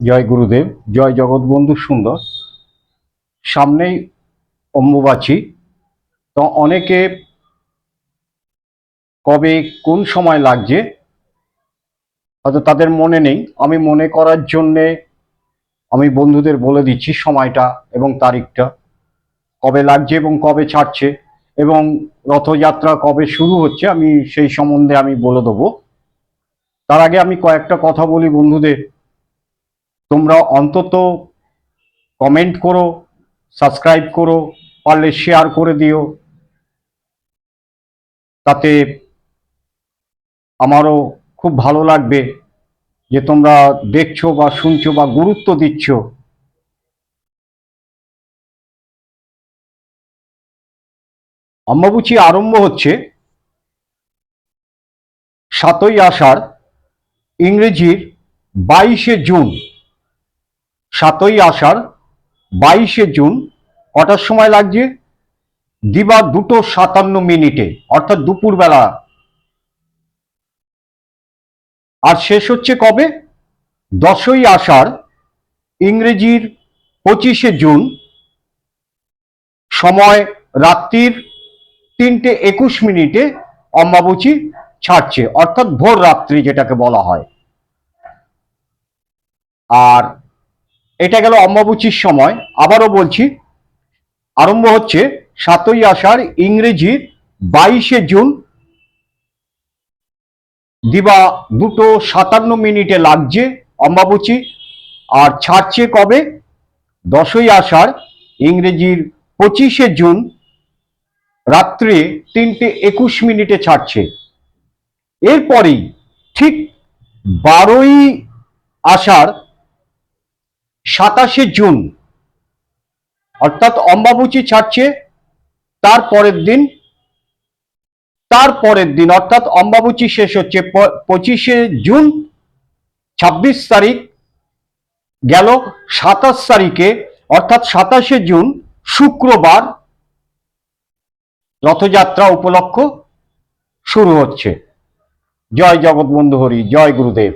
জয় গুরুদেব, জয় জগৎবন্ধু সুন্দর। সামনেই অম্বুবাচী। তো অনেকে কবে কোন সময় লাগছে হয়তো তাদের মনে নেই। আমি মনে করার জন্যে আমি বন্ধুদের বলে দিচ্ছি সময়টা এবং তারিখটা, কবে লাগছে এবং কবে ছাড়ছে, এবং রথযাত্রা কবে শুরু হচ্ছে আমি সেই সম্বন্ধে আমি বলে দেবো। তার আগে আমি কয়েকটা কথা বলি বন্ধুদের। তোমরা অন্তত কমেন্ট করো, সাবস্ক্রাইব করো, পারলে শেয়ার করে দিও, তাতে আমারও খুব ভালো লাগবে যে তোমরা দেখছো বা শুনছো বা গুরুত্ব দিচ্ছ। অম্বুবাচী আরম্ভ হচ্ছে 7ই আষাঢ়, ইংরেজির 22শে জুন। 7ই আষাঢ় 22শে জুন। কটার সময় লাগছে? দিবা 2:57, অর্থাৎ দুপুরবেলা। আর শেষ হচ্ছে কবে? 10ই আষাঢ়, ইংরেজির 25শে জুন। সময় রাত্রির 3:21 অম্বুবাচী ছাড়ছে, অর্থাৎ ভোর রাত্রি যেটাকে বলা হয়। আর এটা গেল অম্বুবাচীর সময়। আবারও বলছি, আরম্ভ হচ্ছে 7ই আষাঢ়, ইংরেজির 22শে জুন। দিবা 2:57 লাগছে অম্বুবাচী। আর ছাড়ছে কবে? 10ই আষাঢ়, ইংরেজির 25শে জুন, রাত্রে 3:21 ছাড়ছে। এরপরেই ঠিক 12ই আষাঢ়, 27শে জুন, অর্থাৎ অম্বুবাচী ছাড়ছে তার পরের দিন অর্থাৎ অম্বুবাচী শেষ হচ্ছে 25শে জুন। 26 তারিখ গেল। 27 তারিখে অর্থাৎ 27শে জুন, শুক্রবার, রথযাত্রা উপলক্ষ শুরু হচ্ছে। জয় জগৎবন্ধু হরি, জয় গুরুদেব।